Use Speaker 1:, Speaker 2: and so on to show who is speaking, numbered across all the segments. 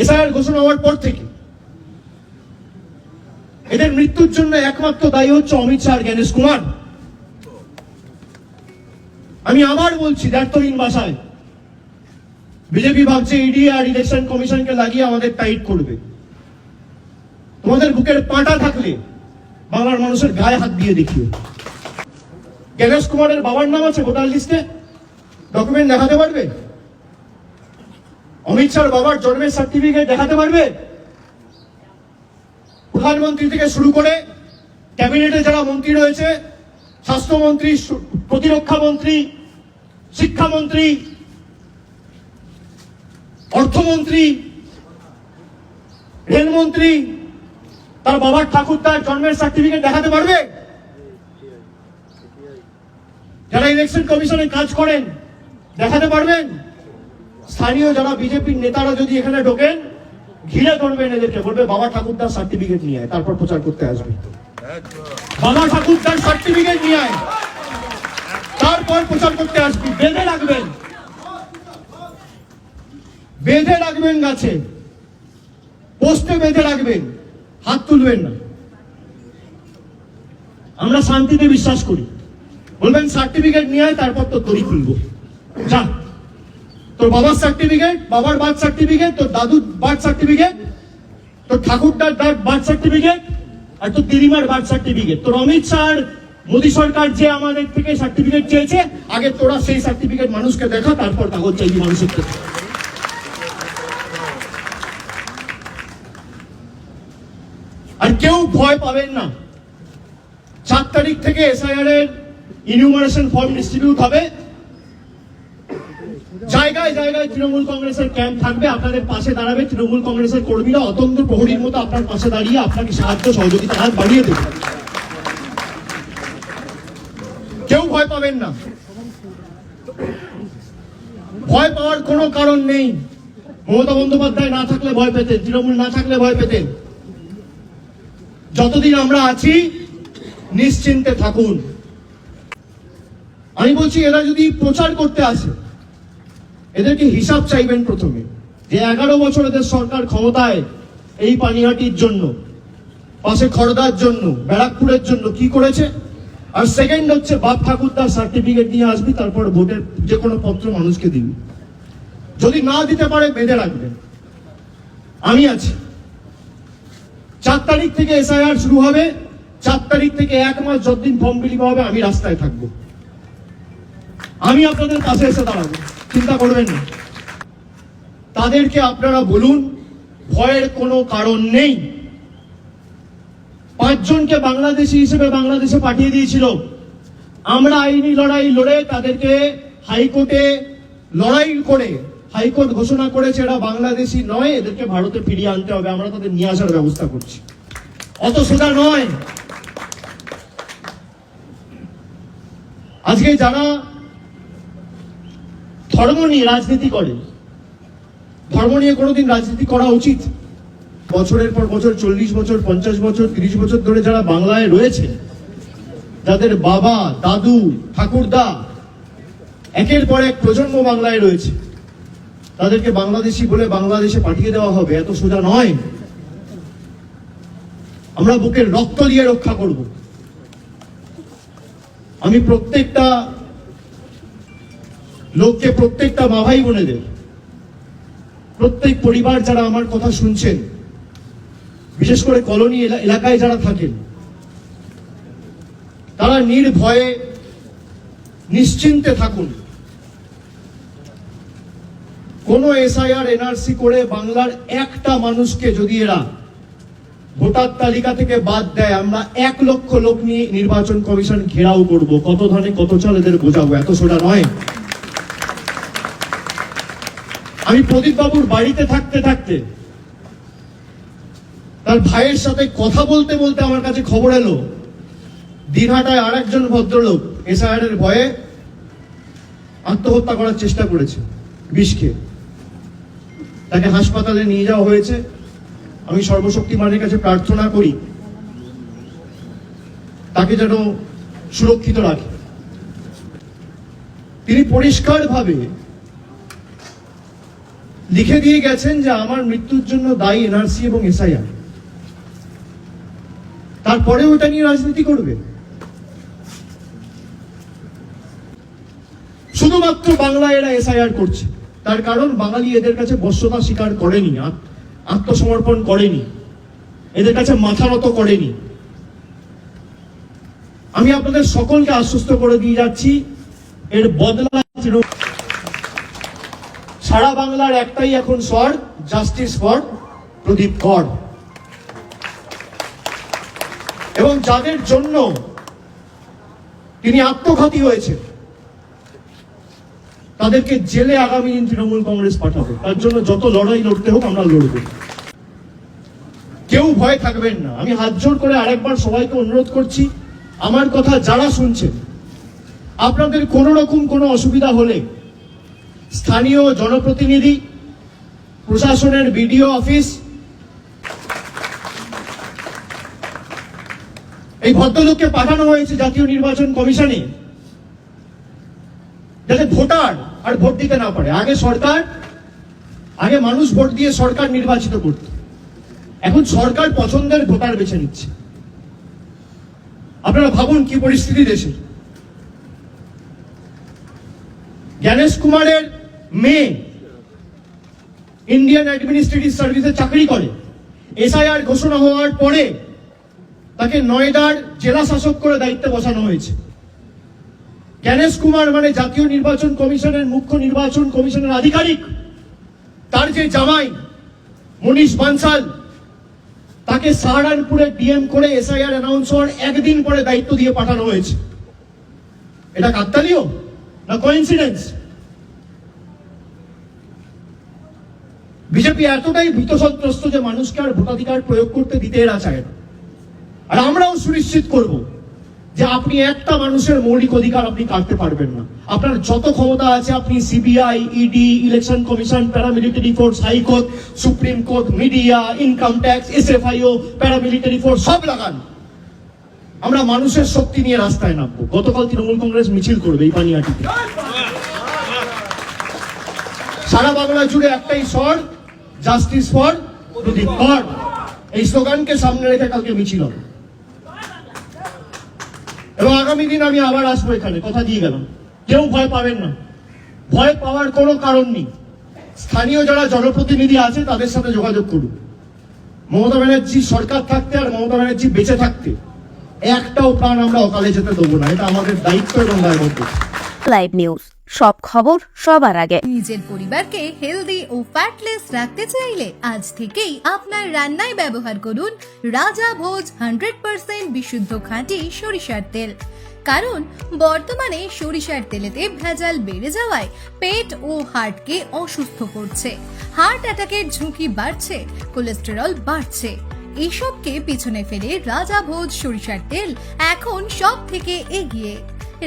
Speaker 1: SIR ঘোষণা হওয়ার পর থেকে এদের মৃত্যুর জন্য একমাত্র দায়ী হচ্ছে অমিত শাহ আর জ্ঞানেশ কুমার। আমি আবার বলছি দ্ব্যর্থহীন ভাষায়, বিজেপি ভাবছে ইডি আর ইলেকশন কমিশনকে লাগিয়ে আমাদের টাইট করবে। তোমাদের বুকের পাটা থাকলে বাংলার মানুষের গায়ে হাত দিয়ে দেখিও। জ্ঞানেশ কুমারের বাবার নাম আছে ভোটার লিস্টে, ডকুমেন্ট দেখাতে পারবে? অমিত শাহর বাবার জন্মের সার্টিফিকেট দেখাতে পারবে? প্রধানমন্ত্রী থেকে শুরু করে ক্যাবিনেটে যারা মন্ত্রী রয়েছে, স্বাস্থ্যমন্ত্রী, প্রতিরক্ষা মন্ত্রী, শিক্ষামন্ত্রী, অর্থমন্ত্রী, রেলমন্ত্রী, তার বাবার ঠাকুরদার জন্মের সার্টিফিকেট দেখাতে পারবে? যারা ইলেকশন কমিশনে কাজ করেন দেখাতে পারবেন? স্থানীয় যারা বিজেপির নেতারা যদি এখানে ঢোকেন, ঘিরে ধরবেন এদেরকে, বলবে বাবা ঠাকুরদার সার্টিফিকেট নিয়ে আয়, তারপর প্রচার করতে আসবে। বাবা ঠাকুরদার সার্টিফিকেট নিয়ে আয়, তারপর প্রচার করতে আসবি। বেঁধে রাখবেন, বেঁধে রাখবেন, গাছে পোস্টে বেঁধে রাখবেন, হাত তুলবেন না। আমরা শান্তিতে বিশ্বাস করি। বলবেন সার্টিফিকেট নিয়ে আয়, তারপর তো তৈরি খুলবো। যা, তোর বাবার সার্টিফিকেট, বাবার বার্থ সার্টিফিকেট, তোর দাদুর বার্থ সার্টিফিকেট, তোর ঠাকুরদার বার্থ সার্টিফিকেট, আর তোর দিদিমার বার্থ সার্টিফিকেট। তোর অমিত শাহ, মোদী সরকার যে আমাদের থেকে সার্টিফিকেট চেয়েছে, আগে তোরা সেই সার্টিফিকেট মানুষকে দেখা, তারপর কাগজ চাইবি মানুষের থেকে। আর কেউ ভয় পাবেন না। 4 তারিখ থেকে এসআইআর এর ইনিউমারেশন ফর্ম ডিস্ট্রিবিউট হবে। জায়গায় জায়গায় তৃণমূল কংগ্রেসের ক্যাম্প থাকবে, আপনাদের পাশে দাঁড়াবে তৃণমূল কংগ্রেসের কর্মীরা, অতন্ত্র প্রহরীর মতো আপনার পাশে দাঁড়িয়ে আপনাকে সাহায্য সহযোগিতা হাত বাড়িয়ে দেবে। কেউ ভয় পাবেন না, ভয় পাওয়ার কোনো কারণ নেই। মমতা বন্দ্যোপাধ্যায় না থাকলে ভয় পেতেন, তৃণমূল না থাকলে ভয় পেতেন। যতদিন আমরা আছি নিশ্চিন্তে থাকুন। আমি বলছি, এরা যদি প্রচার করতে আসে, এদেরকে হিসাব চাইবেন প্রথমে, যে 11 বছর এদের সরকার ক্ষমতায় এই পানিহাটির জন্য, পাশে খড়দার জন্য, ব্যারাকপুরের জন্য কি করেছে। আর সেকেন্ড হচ্ছে বাপ ঠাকুরদার সার্টিফিকেট নিয়ে আসবি, তারপর ভোটের যে কোনো পত্র মানুষকে দিবি। যদি না দিতে পারে বেঁধে রাখবেন, আমি আছি। 4 তারিখ থেকে এসআইআর শুরু হবে। 4 তারিখ থেকে 1 মাস যতদিন ফর্ম বিলি হবে, আমি রাস্তায় থাকবো। আমি আপনাদের পাশে এসে দাঁড়াবো, চিন্তা করবেন না। তাদেরকে আপনারা বলুন ভয়ের কোনো কারণ নেই। 5 জনকে বাংলাদেশি হিসেবে বাংলাদেশে পাঠিয়ে দিয়েছিল। আমরা আইনি লড়াই লড়ে তাদেরকে হাইকোর্টে লড়াই করে হাইকোর্ট ঘোষণা করেছে এরা বাংলাদেশি নয়, এদেরকে ভারতে ফিরিয়ে আনতে হবে। আমরা তাদের নিয়ে আসার ব্যবস্থা করছি। অত সোজা নয়। আজকে যারা ধর্ম নিয়ে রাজনীতি করে, ধর্ম নিয়ে কোনোদিন রাজনীতি করা উচিত? বছরের পর বছর, 40 বছর, 50 বছর, 30 বছর ধরে যারা বাংলায় রয়েছে, যাদের বাবা, দাদু, ঠাকুরদা একের পর এক প্রজন্ম বাংলায় রয়েছে, তাদেরকে বাংলাদেশি বলে বাংলাদেশে পাঠিয়ে দেওয়া হবে? এত সোজা নয়। আমরা বুকের রক্ত দিয়ে রক্ষা করব। আমি প্রত্যেকটা লোককে, প্রত্যেকটা মা ভাই বোনেদের, প্রত্যেক পরিবার যারা আমার কথা শুনছেন, বিশেষ করে কলোনি এলাকায় যারা থাকেন, তারা নির্ভয়ে নিশ্চিন্তে থাকুন। কোন এসআইআর এনআরসি করে বাংলার একটা মানুষকে যদি এরা ভোটার তালিকা থেকে বাদ দেয়, আমরা 1 লক্ষ লোক নিয়ে নির্বাচন কমিশন ঘেরাও করব। কত ধানে কত চাল এদের বোঝাবো, এত সোজা নয়। আমি প্রদীপ বাবুর বাড়িতে থাকতে থাকতে তার ভাইয়ের সাথে কথা বলতে বলতে আমার কাছে খবর এলো, দিনহাটায় আরেকজন ভদ্রলোক এসআইআর এর ভয়ে আত্মহত্যা করার চেষ্টা করেছে বিষ খেয়ে। তাকে হাসপাতালে নিয়ে যাওয়া হয়েছে। আমি সর্বশক্তিমানের কাছে প্রার্থনা করি তাকে যেন সুরক্ষিত রাখে। তিনি পরিষ্কারভাবে লিখে দিয়ে গেছেন যে আমার মৃত্যুর জন্য দায়ী এনআরসি এবং এসআইআর, তারপরে ওটা নিয়ে রাজনীতি করবে। শুধুমাত্র বাংলায় এরা এসআইআর করছে, তার কারণ বাঙালি এদের কাছে বশ্যতা স্বীকার করেনি, আত্মসমর্পণ করেনি, এদের কাছে মাথা নত করেনি। আমি আপনাদের সকলকে আশ্বস্ত করে দিয়ে যাচ্ছি, এর বদলা সারা বাংলার একটাই এখন স্বর, জাস্টিস ফর প্রদীপ কর। এবং যাদের জন্য তিনি আত্মঘাতী হয়েছে তাদেরকে জেলে আগামী দিন তৃণমূল কংগ্রেস পাঠাবে। তার জন্য যত লড়াই লড়তে হোক আমরা লড়ব, কেউ ভয় থাকবেন না। আমি হাত জোড় করে আরেকবার সবাইকে অনুরোধ করছি, আমার কথা যারা শুনছেন, আপনাদের কোনো রকম কোনো অসুবিধা হলে স্থানীয় জনপ্রতিনিধি, প্রশাসনের বিডিও অফিস, এই ভদ্রলোককে পাঠানো হয়েছে জাতীয় নির্বাচন কমিশনে, যাতে ভোটার আর ভোট দিতে না পারে। আগে মানুষ ভোট দিয়ে সরকার নির্বাচিত করত, এখন সরকার পছন্দের ভোটার বেছে নিচ্ছে। আপনারা ভাবুন কি পরিস্থিতি দেশে। জ্ঞানেশ কুমারের মেয়ে ইন্ডিয়ান অ্যাডমিনিস্ট্রেটিভ সার্ভিসে চাকরি করে, এসআইআর ঘোষণা হওয়ার পরে তাকে নয়ডার জেলা শাসক করে দায়িত্বে বসানো হয়েছে। জ্ঞানেশ কুমার মানে জাতীয় নির্বাচন কমিশনের মুখ্য নির্বাচন কমিশনের আধিকারিক, তার যে জামাই মনীষ বানসাল, তাকে সাহারানপুরে ডিএম করে এসআইআর অ্যানাউন্স হওয়ার একদিন পরে দায়িত্ব দিয়ে পাঠানো হয়েছে। এটা কাকতালীয় না কোইন্সিডেন্স? বিজেপি এতটাই ভীতসন্ত্রস্ত যে মানুষকে আর ভোটাধিকার প্রয়োগ করতে দিতে এরা চায় না। আর আমরাও সুনিশ্চিত করব যে আপনি একটা মানুষের মৌলিক অধিকার আপনি কাটতে পারবেন না। আপনার যত ক্ষমতা আছে আপনি CBI, ED, election commission, paramilitary force, high court, supreme court, media, income tax, SFIO, paramilitary force সব লাগান। আমরা মানুষের শক্তি নিয়ে রাস্তায় নামবো। গতকাল তৃণমূল কংগ্রেস মিছিল করবে এই পানিহাটিতে। সারা বাংলা জুড়ে একটাই স্বর, জাস্টিস ফর প্রদীপ কর। এই স্লোগানকে সামনে রেখে কালকে মিছিল হবে এবং আগামী দিন আমি আবার আসবো এখানে, কথা দিয়ে গেলাম। কেউ ভয় পাবেন না, ভয় পাওয়ার কোনো কারণ নেই। স্থানীয় যারা জনপ্রতিনিধি আছে তাদের সাথে যোগাযোগ করুন। মমতা ব্যানার্জি সরকার থাকতে আর মমতা ব্যানার্জি বেঁচে থাকতে একটাও প্রাণ আমরা অকালে যেতে দেবো না, এটা আমাদের দায়িত্ব এবং দায়বদ্ধ।
Speaker 2: লাইভ নিউজ, সব খবর সবার আগে।
Speaker 3: নিজের পরিবারকে হেলদি ও ফ্যাটলেস রাখতে চাইলে আজ থেকেই আপনার রান্নায় ব্যবহার করুন রাজা ভোজ 100% বিশুদ্ধ খাঁটি সরিষার তেল। কারণ বর্তমানে সরিষার তেলেতে ভেজাল বেড়ে যাওয়ায় পেট ও হার্টকে অসুস্থ করছে, হার্ট অ্যাটাকের ঝুঁকি বাড়ছে, কোলেস্টেরল বাড়ছে। এসবকে পিছনে ফেলে রাজা ভোজ সরিষার তেল এখন সব থেকে এগিয়ে।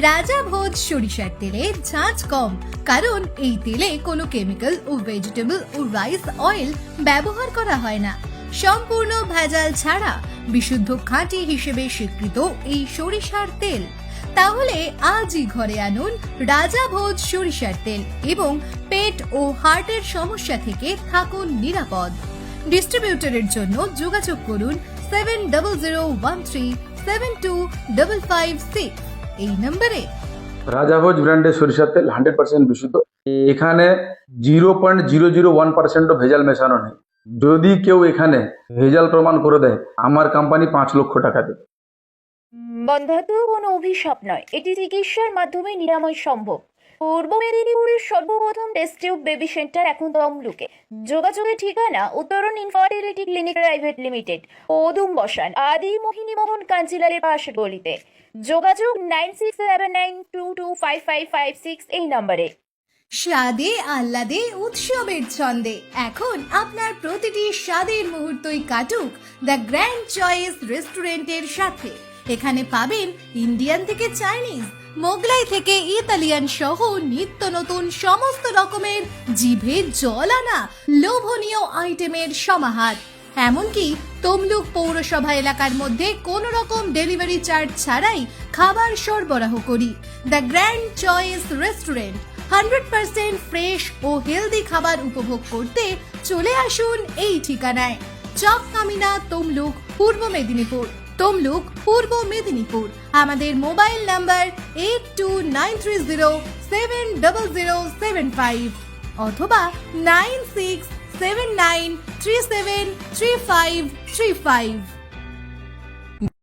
Speaker 3: রাজা ভোজ সরিষার তেলে ঝাঁঝ কম, কারণ এই তেলে কোনো কেমিক্যাল ও ভেজিটেবল ও রাইস অয়েল ব্যবহার করা হয় না। সম্পূর্ণ ভেজাল ছাড়া বিশুদ্ধ খাঁটি হিসেবে স্বীকৃত এই সরিষার তেল। তাহলে আজই ঘরে আনুন রাজা ভোজ সরিষার তেল এবং পেট ও হার্টের সমস্যা থেকে থাকুন নিরাপদ। ডিস্ট্রিবিউটরের জন্য যোগাযোগ করুন 7013725556 এই নম্বরে।
Speaker 4: রাজাভোজ ব্র্যান্ডের সরিষার তেল 100% বিশুদ্ধ। এখানে 0.001% ভেজাল মেশানো নেই। যদি কেউ এখানে ভেজাল প্রমাণ করে দেয়, আমার কোম্পানি 5 লক্ষ টাকা দেবে।
Speaker 5: বন্ধ্যাত্ব কোনো অভিশাপ নয়, এটি চিকিৎসার মাধ্যমে নিরাময় সম্ভব। পূর্ব মেদিনীপুরের সর্বপ্রথম টেস্ট টিউব বেবি সেন্টার এখন তমলুকে। যোগাযোগের ঠিকানা উত্তরণ ইনফার্টিলিটি ক্লিনিক প্রাইভেট লিমিটেড, ওদুম বসান, আদি মোহিনী মোহন কাঞ্চিলালের পাশে গলিতে। যোগাযোগ 9679225556 এই নম্বরে।
Speaker 3: স্বাদে আহ্লাদে উৎসবের ছন্দে এখন আপনার প্রতিটি স্বাদের মুহূর্তই কাটুক দ্য গ্র্যান্ড চয়েস রেস্টুরেন্টের সাথে। এখানে পাবেন ইন্ডিয়ান থেকে চাইনিজ, মোগলাই থেকে ইতালিয়ান সহ নিত্য নতুন সমস্ত রকমের জিভে জল আনা লোভনীয় আইটেমের সমাহার। এমনকি তমলুক পৌরসভা এলাকার মধ্যে কোনো রকম ডেলিভারি চার্জ ছাড়াই খাবার সরবরাহ করি। The grand choice restaurant, 100% fresh ও হেলদি খাবার উপভোগ করতে চলে আসুন এই ঠিকানায়। চক কামিনা, তমলুক, পূর্ব মেদিনীপুর। তমলুক, পূর্ব মেদিনীপুর। আমাদের মোবাইল নাম্বার 8293070075 অথবা 9679373535।